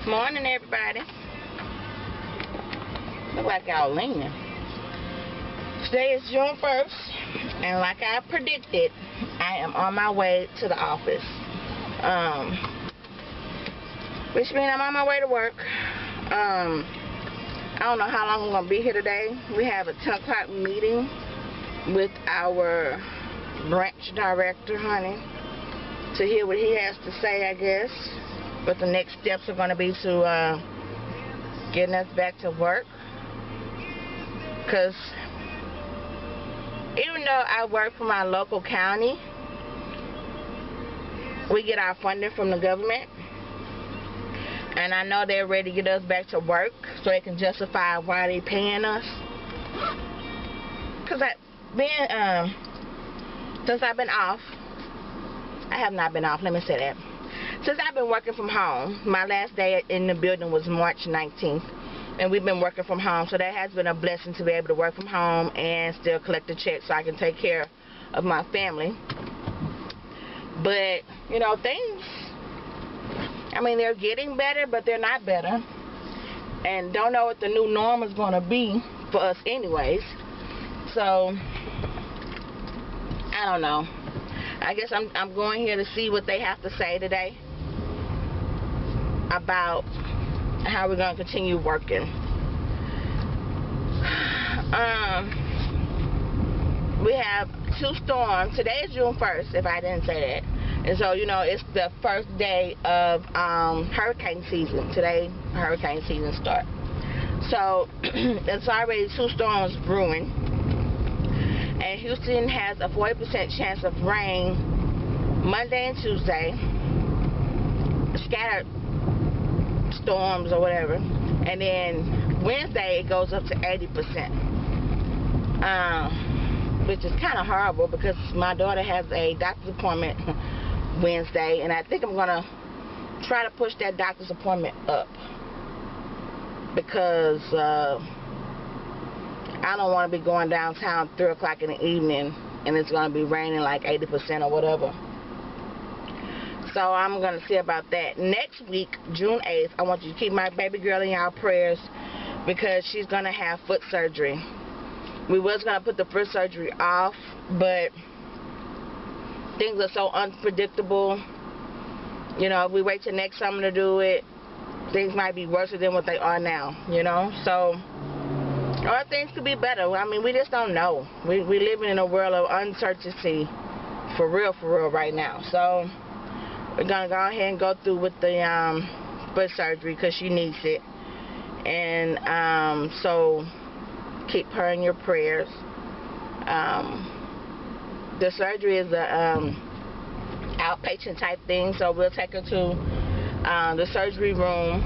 Morning, everybody. Look like y'all leaning. Today is June 1st, and like I predicted, I am on my way to the office. Which means I'm on my way to work. I don't know how long I'm going to be here today. We have a 10 o'clock meeting with our branch director, honey, to hear what he has to say, I guess. What the next steps are going to be to getting us back to work. Because even though I work for my local county, we get our funding from the government. And I know they're ready to get us back to work so they can justify why they're paying us. Because since I've been off, I have not been off, let me say that. Since I've been working from home, my last day in the building was March 19th. And we've been working from home, so that has been a blessing to be able to work from home and still collect a check so I can take care of my family. But, you know, things, I mean, they're getting better, but they're not better. And don't know what the new norm is going to be for us anyways. So, I don't know. I guess I'm going here to see what they have to say today about how we're going to continue working. We have 2 storms. Today is June 1st, if I didn't say that. And so, you know, it's the first day of hurricane season. Today, hurricane season starts. So, it's already 2 storms brewing. And Houston has a 40% chance of rain Monday and Tuesday. Scattered storms or whatever. And then Wednesday it goes up to 80%. Which is kind of horrible because my daughter has a doctor's appointment Wednesday. And I think I'm going to try to push that doctor's appointment up. Because I don't want to be going downtown 3 o'clock in the evening and it's going to be raining like 80% or whatever. So I'm going to see about that. Next week, June 8th, I want you to keep my baby girl in y'all prayers because she's going to have foot surgery. We was going to put the foot surgery off, but things are so unpredictable. You know, if we wait till next summer to do it, things might be worse than what they are now, you know. So, or things could be better. I mean, we just don't know. We're living in a world of uncertainty for real right now. So, we're going to go ahead and go through with the foot surgery because she needs it. And so, keep her in your prayers. The surgery is a outpatient type thing, so we'll take her to the surgery room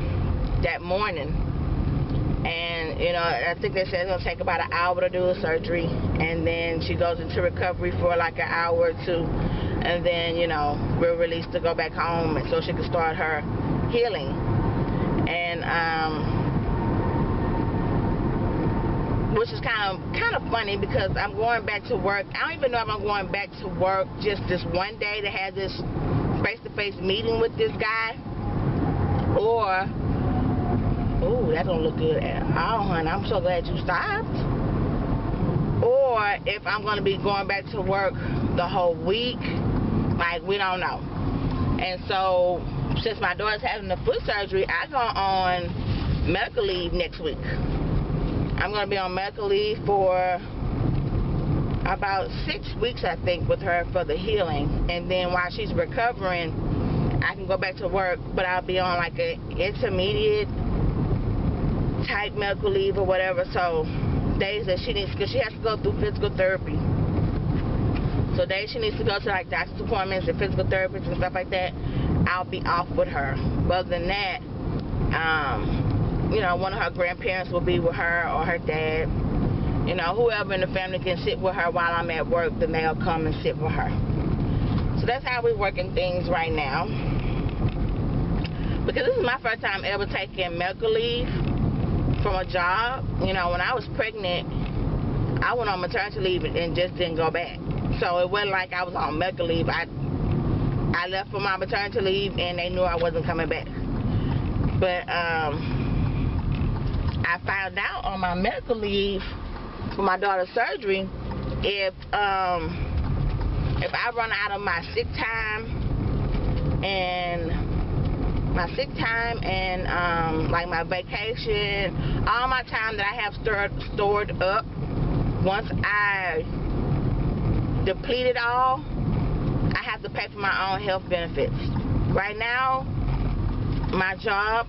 that morning. And, you know, I think they said it's going to take about an hour to do the surgery. And then she goes into recovery for like an hour or 2. And then, you know, we're released to go back home and so she can start her healing. And, which is kind of funny because I'm going back to work. I don't even know if I'm going back to work just this one day to have this face-to-face meeting with this guy. Or, ooh, that don't look good at all, honey. I'm so glad you stopped. Or if I'm going to be going back to work the whole week. Like, we don't know. And so, since my daughter's having the foot surgery, I go on medical leave next week. I'm going to be on medical leave for about 6 weeks, I think, with her for the healing. And then while she's recovering, I can go back to work, but I'll be on like an intermediate type medical leave or whatever. So, days that she needs, because she has to go through physical therapy. So days she needs to go to like doctor's appointments and physical therapists and stuff like that, I'll be off with her. But other than that, you know, one of her grandparents will be with her or her dad. You know, whoever in the family can sit with her while I'm at work, then they'll come and sit with her. So that's how we're working things right now. Because this is my first time ever taking medical leave from a job. You know, when I was pregnant, I went on maternity leave and just didn't go back. So it wasn't like I was on medical leave. I left for my maternity leave and they knew I wasn't coming back. But I found out on my medical leave for my daughter's surgery, if I run out of my sick time and like my vacation, all my time that I have stored up, once I deplete it all, I have to pay for my own health benefits. Right now, my job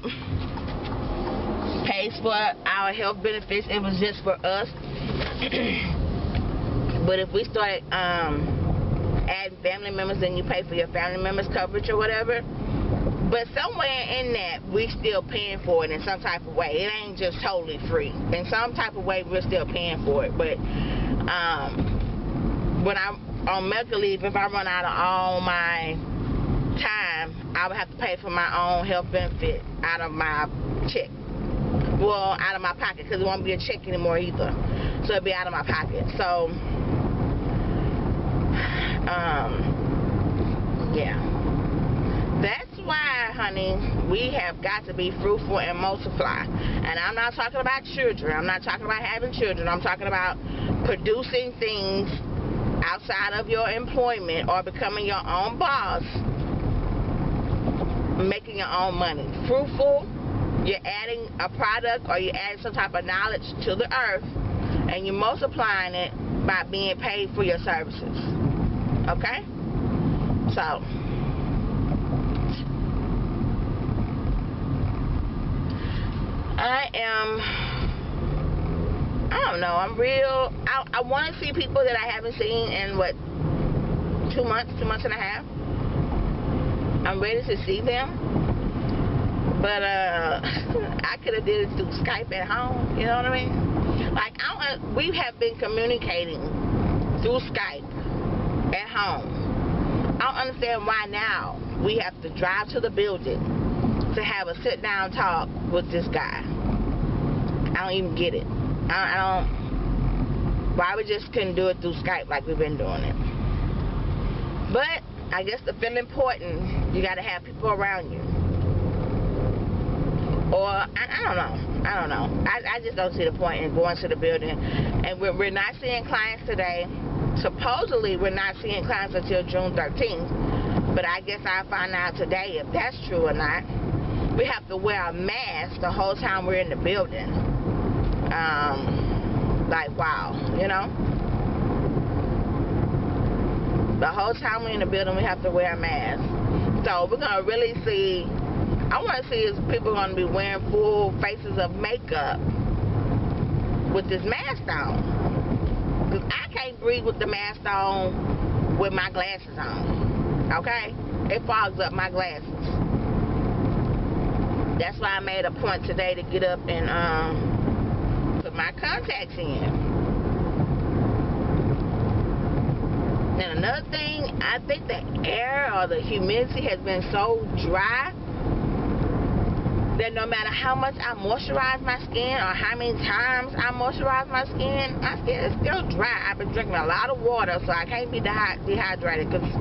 pays for our health benefits. It was just for us. But if we start adding family members, then you pay for your family members coverage or whatever. But somewhere in that, we still paying for it in some type of way. It ain't just totally free. In some type of way, we're still paying for it. But when I'm on medical leave, if I run out of all my time, I would have to pay for my own health benefit out of my check. Well, out of my pocket, because it won't be a check anymore either. So it'll be out of my pocket. So, yeah. That's why, honey, we have got to be fruitful and multiply. And I'm not talking about children. I'm not talking about having children. I'm talking about producing things outside of your employment or becoming your own boss, making your own money. Fruitful, you're adding a product or you're adding some type of knowledge to the earth, and you're multiplying it by being paid for your services. Okay? So, I don't know, I want to see people that I haven't seen in, 2 months and a half. I'm ready to see them. But, I could have did it through Skype at home, you know what I mean? Like, we have been communicating through Skype at home. I don't understand why now we have to drive to the building to have a sit-down talk with this guy. I don't even get it. I don't. Why we just couldn't do it through Skype like we've been doing it? But I guess to feel important, you got to have people around you. Or I don't know. I just don't see the point in going to the building. And we're not seeing clients today. Supposedly we're not seeing clients until June 13th. But I guess I'll find out today if that's true or not. We have to wear a mask the whole time we're in the building. Like, wow, you know? The whole time we're in the building, we have to wear a mask. So we're going to really see, I want to see if people are going to be wearing full faces of makeup with this mask on. Because I can't breathe with the mask on with my glasses on. Okay? It fogs up my glasses. That's why I made a point today to get up and put my contacts in. And another thing, I think the air or the humidity has been so dry that no matter how much I moisturize my skin or how many times I moisturize my skin is still dry. I've been drinking a lot of water, so I can't be dehydrated because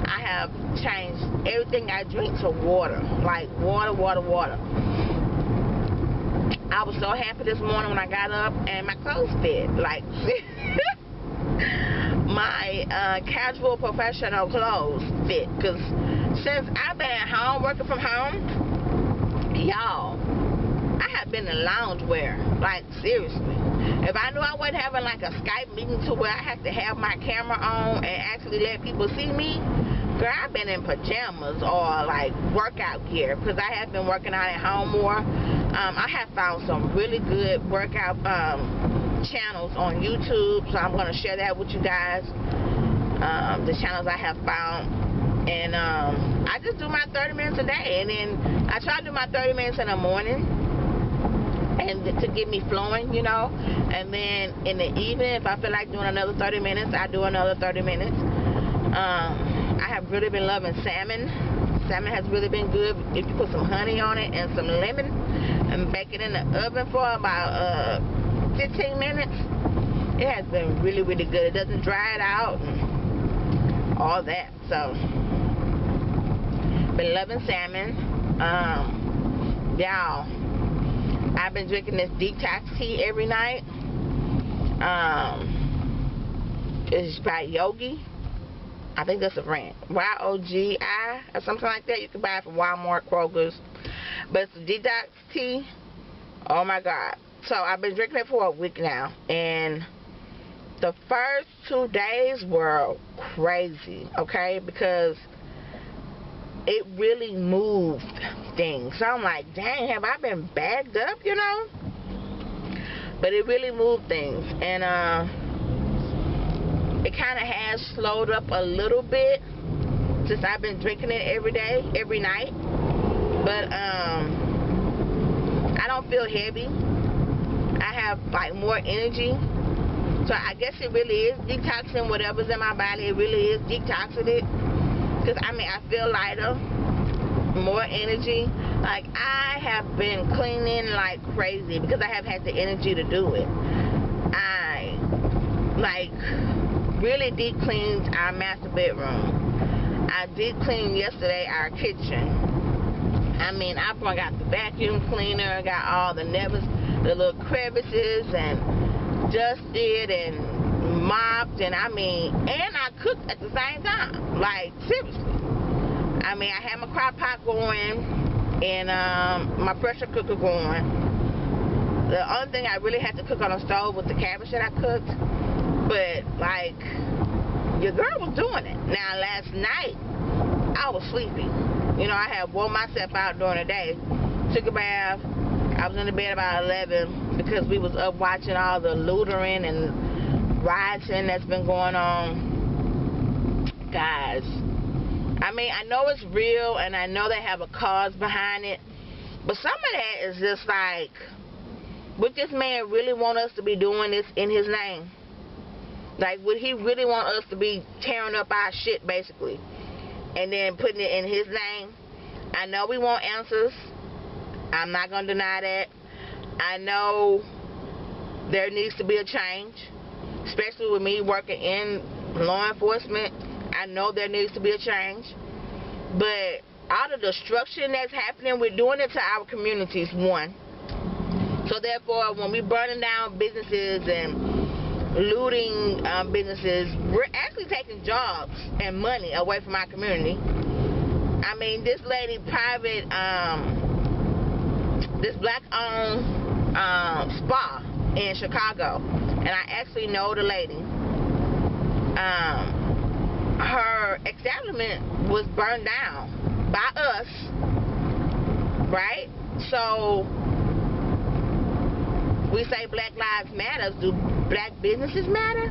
I have changed everything I drink to water. Like water. I was so happy this morning when I got up and my clothes fit. Like, my casual professional clothes fit. Because since I've been at home, working from home, y'all, I have been in loungewear. Like, seriously. If I knew I wasn't having like a Skype meeting to where I have to have my camera on and actually let people see me, girl, I've been in pajamas or like workout gear because I have been working out at home more. I have found some really good workout channels on YouTube, so I'm going to share that with you guys. The channels I have found. And I just do my 30 minutes a day, and then I try to do my 30 minutes in the morning and to get me flowing, you know. And then in the evening, if I feel like doing another 30 minutes, I do another 30 minutes. I have really been loving salmon. Salmon has really been good if you put some honey on it and some lemon and bake it in the oven for about 15 minutes. It has been really, really good. It doesn't dry it out and all that. So, been loving salmon. Y'all, I've been drinking this detox tea every night. It's by Yogi. I think that's a brand. Y-O-G-I or something like that. You can buy it from Walmart, Kroger's. But it's a detox tea. Oh my God. So I've been drinking it for a week now. And the first 2 days were crazy. Okay? Because it really moved things. So I'm like, dang, have I been bagged up, you know? But it really moved things. And it kind of has slowed up a little bit since I've been drinking it every day, every night. But I don't feel heavy. I have like more energy. So I guess it really is detoxing whatever's in my body. It really is detoxing it. Because I mean, I feel lighter, more energy. Like I have been cleaning like crazy because I have had the energy to do it. I like really deep cleaned our master bedroom. I deep cleaned yesterday our kitchen. I mean, I got the vacuum cleaner, got all the nevers, the little crevices, and dusted and mopped, and I mean, and I cooked at the same time. Like seriously. I mean, I had my crock pot going and my pressure cooker going. The only thing I really had to cook on the stove was the cabbage that I cooked. But like, your girl was doing it. Now last night I was sleepy. You know, I had wore myself out during the day. Took a bath. I was in the bed about 11 because we was up watching all the lootering and rioting that's been going on. Guys, I mean, I know it's real and I know they have a cause behind it, but some of that is just like, would this man really want us to be doing this in his name? Like, would he really want us to be tearing up our shit basically and then putting it in his name? I know we want answers. I'm not going to deny that. I know there needs to be a change, especially with me working in law enforcement. I know there needs to be a change. But all the destruction that's happening, we're doing it to our communities, one. So therefore, when we're burning down businesses and looting businesses, we're actually taking jobs and money away from our community. I mean, this lady, private, this black-owned spa in Chicago, and I actually know the lady. Her establishment was burned down by us, right? So we say Black Lives Matter. Do black businesses matter?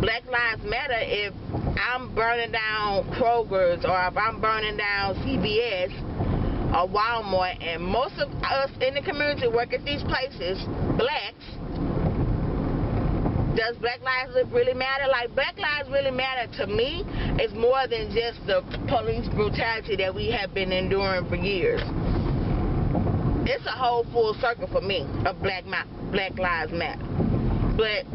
Black Lives Matter if I'm burning down Kroger's or if I'm burning down CVS or Walmart, and most of us in the community work at these places, blacks. Does Black Lives really matter? Like, Black Lives really matter to me. It's more than just the police brutality that we have been enduring for years. It's a whole full circle for me of Black Lives Matter. But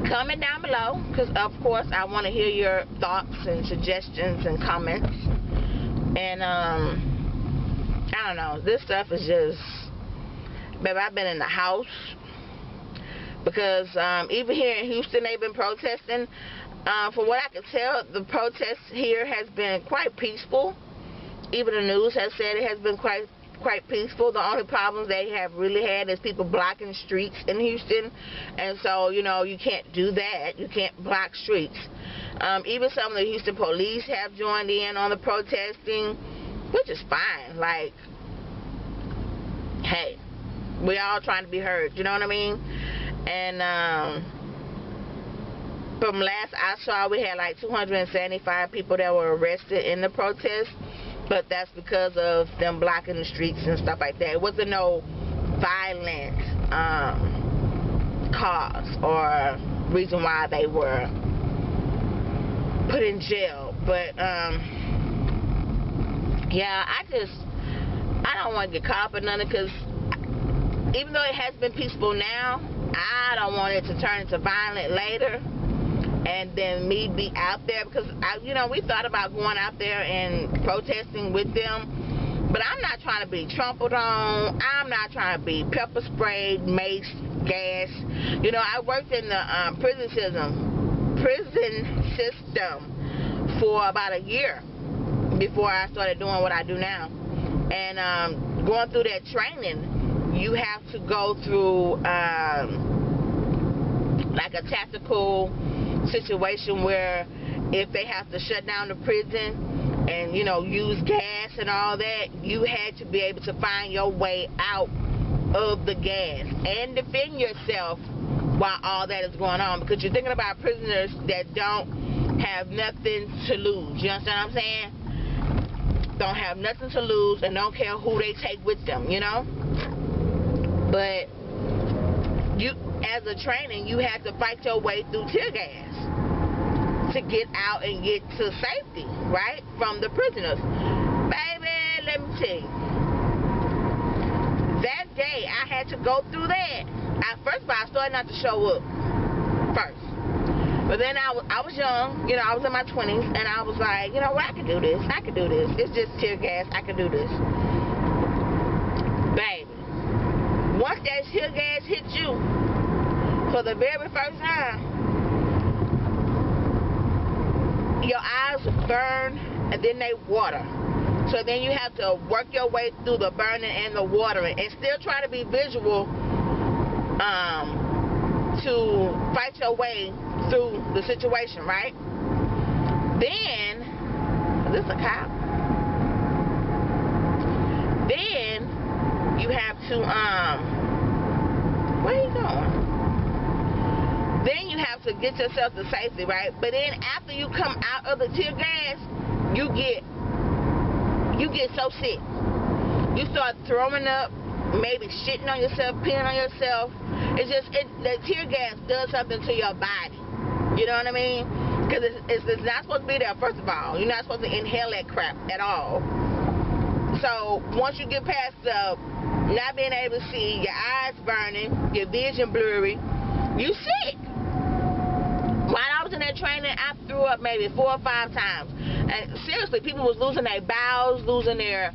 comment down below, because of course I want to hear your thoughts and suggestions and comments. And I don't know, this stuff is just, baby, I've been in the house. Because even here in Houston, they've been protesting. From what I can tell, the protest here has been quite peaceful. Even the news has said it has been quite peaceful. The only problems they have really had is people blocking streets in Houston. And so, you know, you can't do that. You can't block streets. Even some of the Houston police have joined in on the protesting, which is fine. Like, hey, we all trying to be heard. You know what I mean? And from last I saw, we had like 275 people that were arrested in the protest, but that's because of them blocking the streets and stuff like that. It wasn't no violent cause or reason why they were put in jail. But yeah, I don't want to get caught up in none, because even though it has been peaceful now, I don't want it to turn into violent later. and then me be out there, because we thought about going out there and protesting with them, but I'm not trying to be trampled on. I'm not trying to be pepper sprayed, mace, gas. I worked in the prison system for about a year before I started doing what I do now. And going through that training, you have to go through like a tactical situation where if they have to shut down the prison and use gas and all that, you had to be able to find your way out of the gas and defend yourself while all that is going on, because you're thinking about prisoners that don't have nothing to lose. You understand what I'm saying? Don't have nothing to lose and don't care who they take with them, but as a training, you have to fight your way through tear gas to get out and get to safety, right, from the prisoners. Baby, let me tell you, that day I had to go through that. First of all, I started not to show up first, but then I was young, I was in my 20s, and I was like, what, I can do this. It's just tear gas. I can do this. Baby, once that tear gas hit you for the very first time, your eyes burn and then they water. So then you have to work your way through the burning and the watering and still try to be visual to fight your way through the situation, right? Then, is this a cop? Then you have to, where are you going? Then you have to get yourself to safety, right? But then after you come out of the tear gas, you get so sick. You start throwing up, maybe shitting on yourself, peeing on yourself. The tear gas does something to your body. You know what I mean? Because it's not supposed to be there, first of all. You're not supposed to inhale that crap at all. So once you get past the not being able to see, your eyes burning, your vision blurry, you sick. While I was in that training, I threw up maybe 4 or 5 times. And seriously, people was losing their bowels, losing their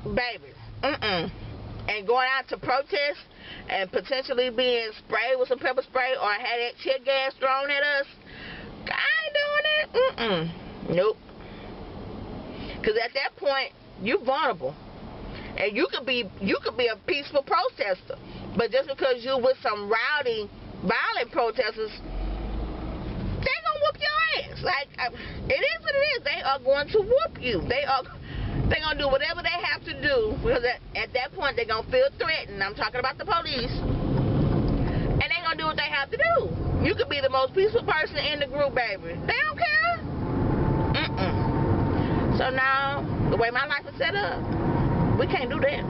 baby. And going out to protest and potentially being sprayed with some pepper spray or had that tear gas thrown at us. I ain't doing it. Nope. Because at that point, you're vulnerable. And you could be a peaceful protester. But just because you're with some rowdy, violent protesters, they gonna whoop your ass. Like, it is what it is. They are going to whoop you. They gonna do whatever they have to do, because at that point they're gonna feel threatened. I'm talking about the police, and they gonna do what they have to do. You could be the most peaceful person in the group, baby. They don't care. So now, the way my life is set up, we can't do that.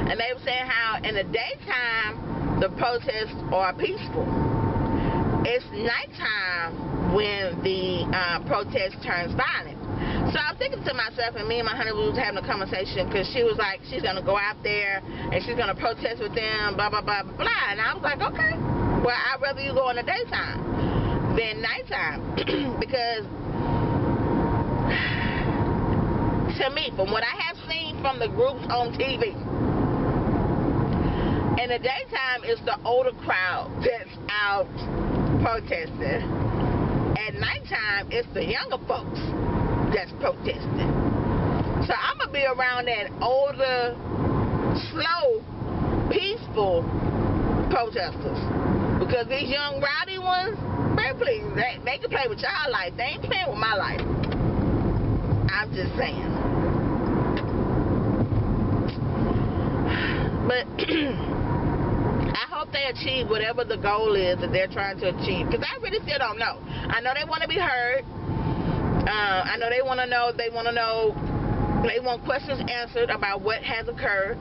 And they were saying how in the daytime the protests are peaceful. It's nighttime when the protest turns violent. So I was thinking to myself, and me and my honey was having a conversation, because she was like, she's going to go out there and she's going to protest with them, blah, blah, blah, blah, blah. And I was like, okay, well, I'd rather you go in the daytime than nighttime. Because to me, from what I have seen from the groups on TV, in the daytime, it's the older crowd that's out protesting. At nighttime, it's the younger folks that's protesting. So I'm going to be around that older, slow, peaceful protesters. Because these young, rowdy ones, man, please, they can play with y'all life. They ain't playing with my life. I'm just saying. But I hope they achieve whatever the goal is that they're trying to achieve. Because I really still don't know. I know they want to be heard. I know they want to know. They want questions answered about what has occurred.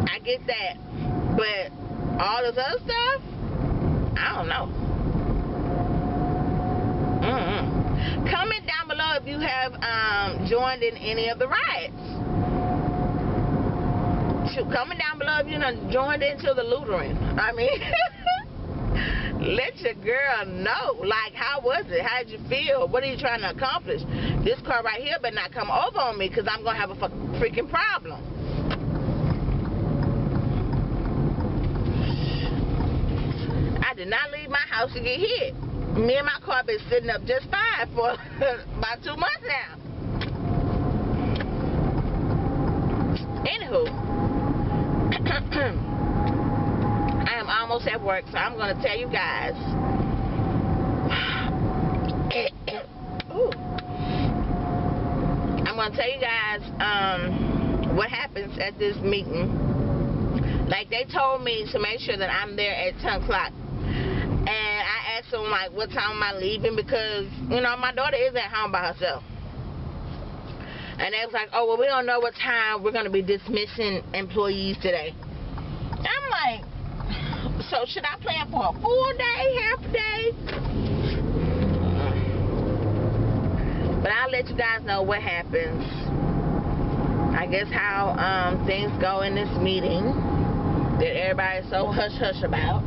I get that. But all this other stuff, I don't know. Comment down below if you have joined in any of the riots. shoot, comment down below if you done joined into the lootering. I mean, let your girl know. Like, how was it? How did you feel? What are you trying to accomplish? This car right here better not come over on me, because I'm going to have a freaking problem. I did not leave my house to get hit. Me and my car been sitting up just fine for about 2 months now. Anywho, I am almost at work, so I'm going to tell you guys. I'm going to tell you guys what happens at this meeting. Like, they told me to make sure that I'm there at 10 o'clock. And I asked them, like, what time am I leaving? Because, you know, my daughter is at home by herself. And they was like, oh, well, we don't know what time we're going to be dismissing employees today. I'm like, so should I plan for a full day, half a day? But I'll let you guys know what happens. I guess how things go in this meeting that everybody's so hush-hush about.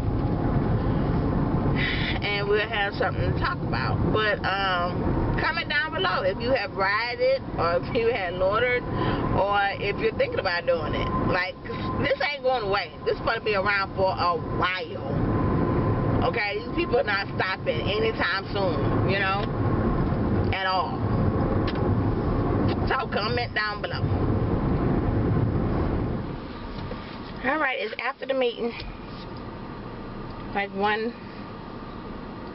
And we'll have something to talk about. But comment down below if you have ridden, or if you had loitered, or if you're thinking about doing it. Like, this ain't going away. This is going to be around for a while. Okay? These people are not stopping anytime soon, you know? At all. So comment down below. Alright, it's after the meeting. Like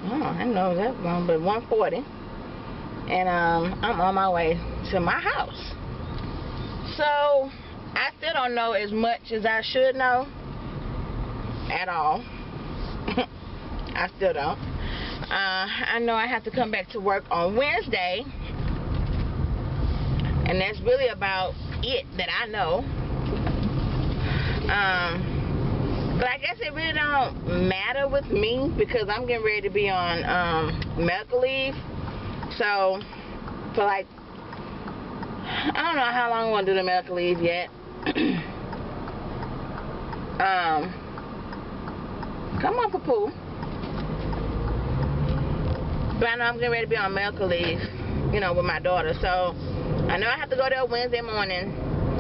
I know that long, but 1:40. And I'm on my way to my house. So I still don't know as much as I should know at all. I still don't. I know I have to come back to work on Wednesday, and that's really about it that I know. But I guess it really don't matter with me, because I'm getting ready to be on medical leave. So, for like, I don't know how long I'm going to do the medical leave yet. Come on, Poo-Poo. But I know I'm getting ready to be on medical leave, you know, with my daughter. So, I know I have to go there Wednesday morning.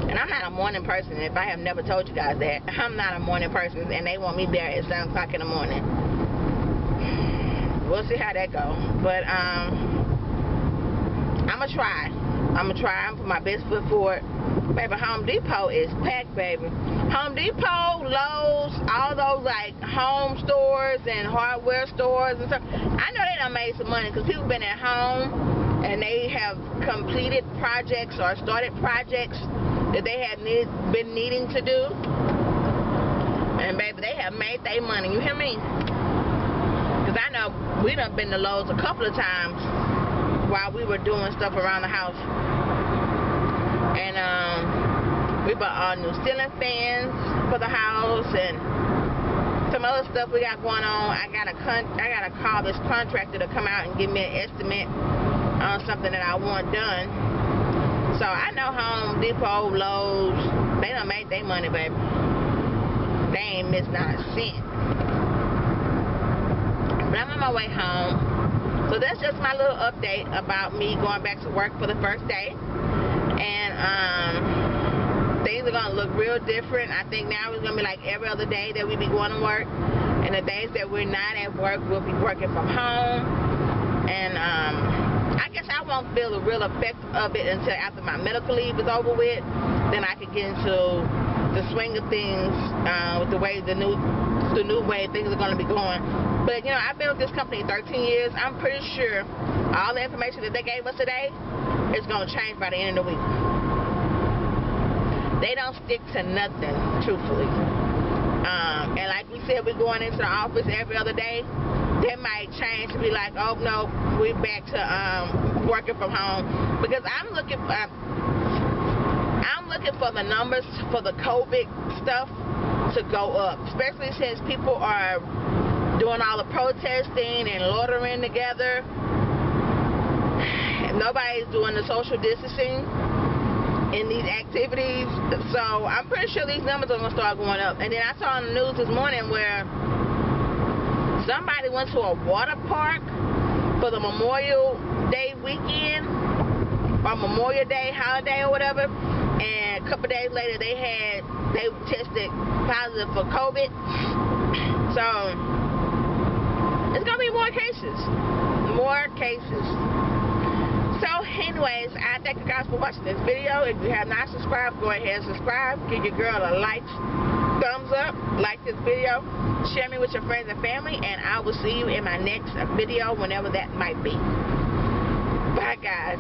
And I'm not a morning person. If I have never told you guys that, I'm not a morning person. And they want me there at 7 o'clock in the morning. We'll see how that goes. But, I'm going to try. I'm going to try. I'm going to put my best foot forward. Baby, Home Depot is packed, baby. Home Depot, Lowe's, all those, like, home stores and hardware stores and stuff. I know they done made some money, because people been at home and they have completed projects or started projects that they have been needing to do. And, baby, they have made their money. You hear me? Because I know we done been to Lowe's a couple of times while we were doing stuff around the house. And we bought all new ceiling fans for the house and some other stuff we got going on. I gotta call this contractor to come out and give me an estimate on something that I want done. So I know Home Depot, Lowe's, they done made their money, baby. They ain't missed not a cent. But I'm on my way home. So that's just my little update about me going back to work for the first day. And things are going to look real different. I think now it's going to be like every other day that we be going to work. And the days that we're not at work, we'll be working from home. And I guess I won't feel the real effect of it until after my medical leave is over with. Then I can get into the swing of things with the way the new way things are going to be going. But, you know, I've been with this company 13 years. I'm pretty sure all the information that they gave us today is going to change by the end of the week. They don't stick to nothing, truthfully. And like we said, we're going into the office every other day. They might change to be like, oh, no, we're back to working from home. Because I'm looking for the numbers for the COVID stuff to go up, especially since people are doing all the protesting and loitering together. Nobody's doing the social distancing. in these activities. So I'm pretty sure these numbers are going to start going up. And then I saw on the news this morning where somebody went to a water park for the Memorial Day weekend or Memorial Day holiday or whatever, and a couple days later they tested positive for COVID. So it's going to be more cases. So anyways, I thank you guys for watching this video. If you have not subscribed, go ahead and subscribe. Give your girl a thumbs up, like this video, share me with your friends and family, and I will see you in my next video, whenever that might be. Bye guys.